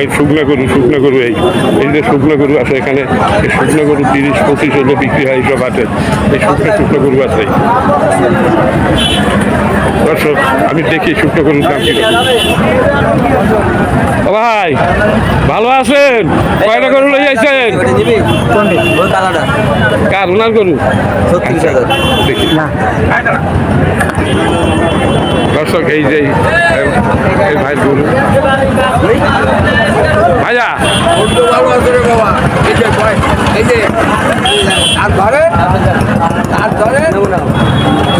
এই শুকনো গরু এই যে শুকনো গরু আছে এখানে। এই শুকনো গরু 30-25 হলে বিক্রি হয় এইসব হাটে। এই শুকনো গরু আছে। দর্শক আমি দেখি শুকনো গরুর দাম কি। ভাই ভালো আছেন? কয়টা গরু লই আইছেন? কার ওনার গরু? দেখি দর্শক এই যে ভাই গরু ভাইয়া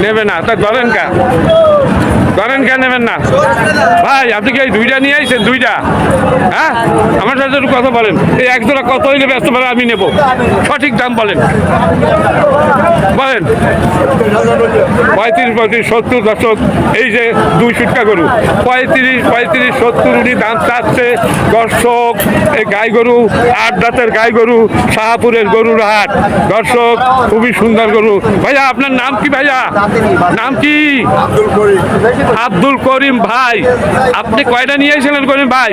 নেবে না তা ধরেন কা নেবেন না ভাই? আপনি কি এই দুইটা নিয়ে আইছেন? দুইটা? হ্যাঁ, আমার সাথে একটু কথা বলেন। এই এক জোড়া কত হইলে ব্যস্ত পারে আমি নেব? সঠিক দাম বলেন। 35-70 দর্শক এই যে 2 সুটকা গরু 35-70 উনি দাম চাচ্ছে। দর্শক এই গাই গরু 8 দাঁতের গাই গরু, শাহপুরের গরুর হাট। দর্শক খুবই সুন্দর গরু। ভাইয়া আপনার নাম কি? ভাইয়া নাম কি? আব্দুল করিম ভাই। আপনি কয়টা নিয়ে এসেছিলেন করিম ভাই?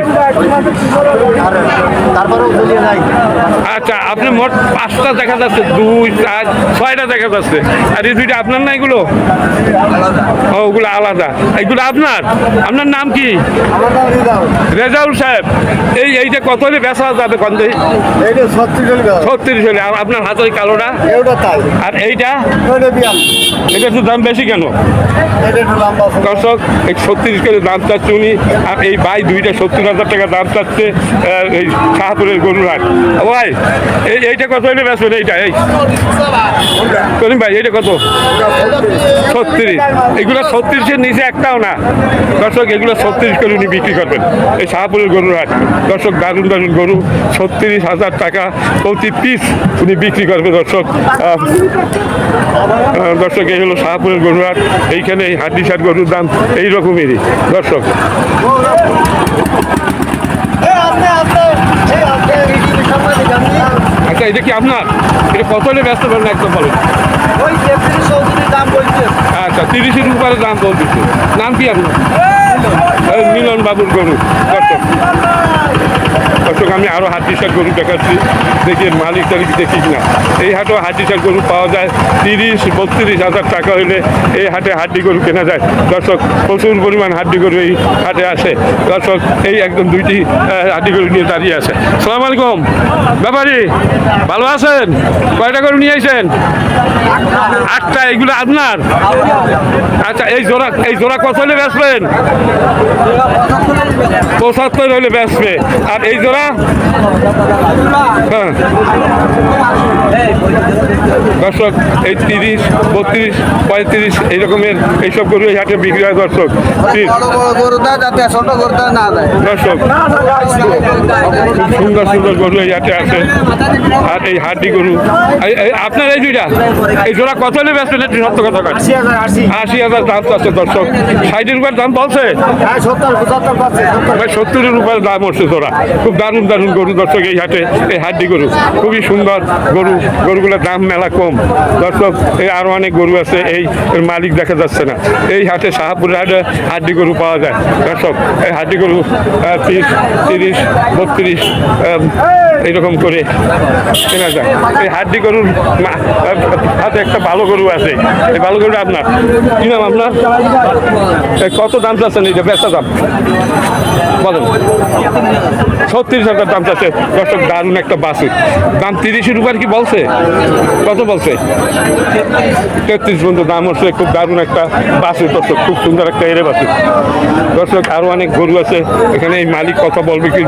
আচ্ছা, আপনি মোট 5টা দেখা যাচ্ছে, 2, 4, 6টা দেখা যাচ্ছে। আর এই দুইটা আপনার না? এগুলো ওগুলো আলাদা। এগুলো আপনার নাম কি? রেজাউল সাহেব। এইটা কত হলে বেচা যাবে? 36 হলে। আর আপনার হাতের কালোটা? আর এইটা একটু দাম বেশি কেন? দর্শক 36 করে দাম চাচ্ছে উনি। আর এই ভাই দুইটা 70,000 টাকা দাম চাচ্ছে এই শাহপুরের গরুর হাট। ভাই এইটা কত হলে বেচবেন? এইটা এই করিম ভাই এইটা কত? 36। এগুলো 36-এর নিচে একটাও না দর্শক। এগুলো 36 করে উনি বিক্রি করবেন এই শাহপুরের গরুর হাট। দর্শক দারুণ গরু 36,000 টাকা প্রতি পিস উনি বিক্রি করবে দর্শক। দর্শক এই হলো শাহপুরের গরুর হাট। এইখানে এই হাড্ডি সার গরুর দাম এই রকমেরই দর্শক। আচ্ছা, এটা কি আপনার? এটা কত হলে ব্যস্ত পারেন একদম বলেন। আচ্ছা, 30-এর উপরে দাম বলতেছে। নাম কি আপনার? মিলন বাবুর গরু। দর্শক আমি আরও হাড্ডিসার গরু দেখাচ্ছি, দেখি মালিক টালিক দেখি কিনা। এই হাটেও হাড্ডিসার গরু পাওয়া যায়। 30-32,000 টাকা হইলে এই হাটে হাড্ডি গরু কেনা যায় দর্শক। প্রচুর পরিমাণ হাড্ডি গরু এই হাটে আসে দর্শক। এই একদম 2টি হাড্ডি গরু নিয়ে দাঁড়িয়ে আছে। সালাম আলাইকুম ব্যাপারী, ভালো আছেন? কয়টা গরু নিয়ে আইছেন? 8টা। এগুলো আপনার? আচ্ছা, এই জোড়া কত হলে বেচবেন? 75 হলে বেচবে। আর এই জোড়া? হ্যাঁ দর্শক এই 30-32-35 এই রকমের এইসব গরু এই হাটে বিক্রি হয় দর্শক। দর্শক খুব সুন্দর গরু এই হাটে আছে। আর এই হাড্ডি গরু আপনার এই দুইটা এই জোড়া কত হলে বেচবেন? একটু সত্য কথা কাট। 80,000 দাম চাচ্ছে দর্শক। 60-এর উপর দাম বলছে? 70-এর উপরে দাম হচ্ছে জোড়া। খুব দারুণ গরু দর্শক এই হাটে। এই হাড্ডি গরু খুবই সুন্দর গরুগুলোর দাম মেলা কম দর্শক। এই আরও অনেক গরু আছে, এই মালিক দেখা যাচ্ছে না। এই হাটে শাহপুরের হাটে হাড্ডি গরু পাওয়া যায় দর্শক। এই হাড্ডি গরু 30-32 এইরকম করে কেনা যায়। এই হাড্ডি গরুর হাতে একটা ভালো গরু আছে। এই ভালো গরুটা আপনার? কি নাম আপনার? কত দাম চাচ্ছেন? এইটা বেচা দাম বলেন। 36,000 দাম চাচ্ছে দর্শক। দারুণ একটা বাছুর। দাম 30-এর উপর কি বলছে? কত বলছে? 33 পর্যন্ত দাম হচ্ছে। খুব দারুণ একটা বাছুর দর্শক, খুব সুন্দর একটা এরে বাছুর দর্শক। আরও অনেক গরু আছে এখানে। এই মালিক কথা বলবে কি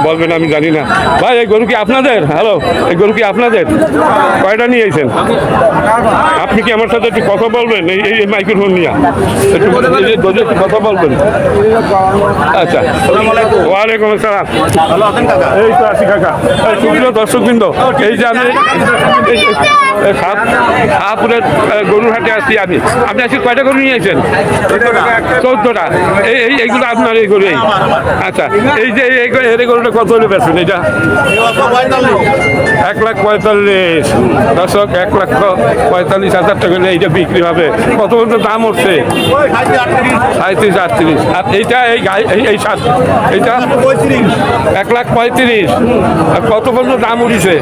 বলবেন আমি জানি না। ভাই এই গরু কি আপনাদের? হ্যালো, এই গরু কি আপনাদের? কয়টা নিয়ে এসেছেন? আপনি কি আমার সাথে একটু কথা বলবেন? এই মাইক্রোফোন নিয়ে একটু কথা বলবেন? আচ্ছা, ওয়ালাইকুম আসসালাম। এই তো আছি কাকা। সুপ্রিয় দর্শকবৃন্দ, এই যে আমি শাহপুরের গরুর হাটে আসছি। আপনি আজকে কয়টা গরু নিয়ে এসেছেন? 14টা। এইগুলো আপনার এই গরু? আচ্ছা, এই যে এই গরুটা কত হলে বেচবেন? এটা 1,45,000 দর্শক। 1,45,000 টাকা হলে এইটা বিক্রি হবে। কত পর্যন্ত দাম উঠছে? 37-38। আর এইটা এই সাত এইটা 1,35,000। আর কত পর্যন্ত দাম উঠেছে?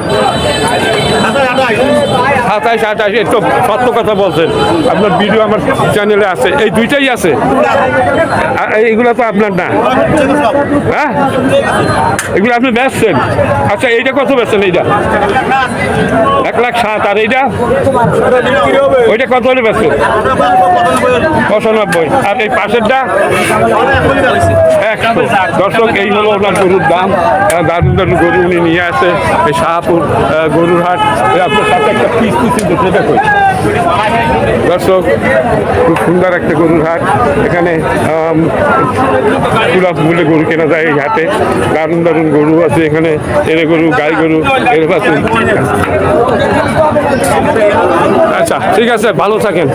27-28। এই তো সত্য কথা বলছেন। আপনার ভিডিও আমার চ্যানেলে আছে, এই দুইটাই আছে। আর এইগুলো তো আপনার না, হ্যাঁ? এগুলো আপনি বেচছেন? আচ্ছা, এইটা কত বেচছেন? এইটা 1,07,000। আর এইটা ওইটা কত হলে বেচছেন? 95। আর এই পাশেরটা 100। দর্শক, এই হলো ওনার গরুর দাম। দারুণ দারুণ গরু উনি নিয়ে আসে এই শাহপুর গরুর হাট। আপনার সাথে একটা পিস সেটা কই দর্শক, খুব সুন্দর একটা গরুর হাট। এখানে সুলভ মূল্যে গরু কেনা যায় এই হাটে। দারুণ দারুণ গরু আছে এখানে, এরে গরু, গাই গরু এর আছে। আচ্ছা, ঠিক আছে, ভালো থাকেন।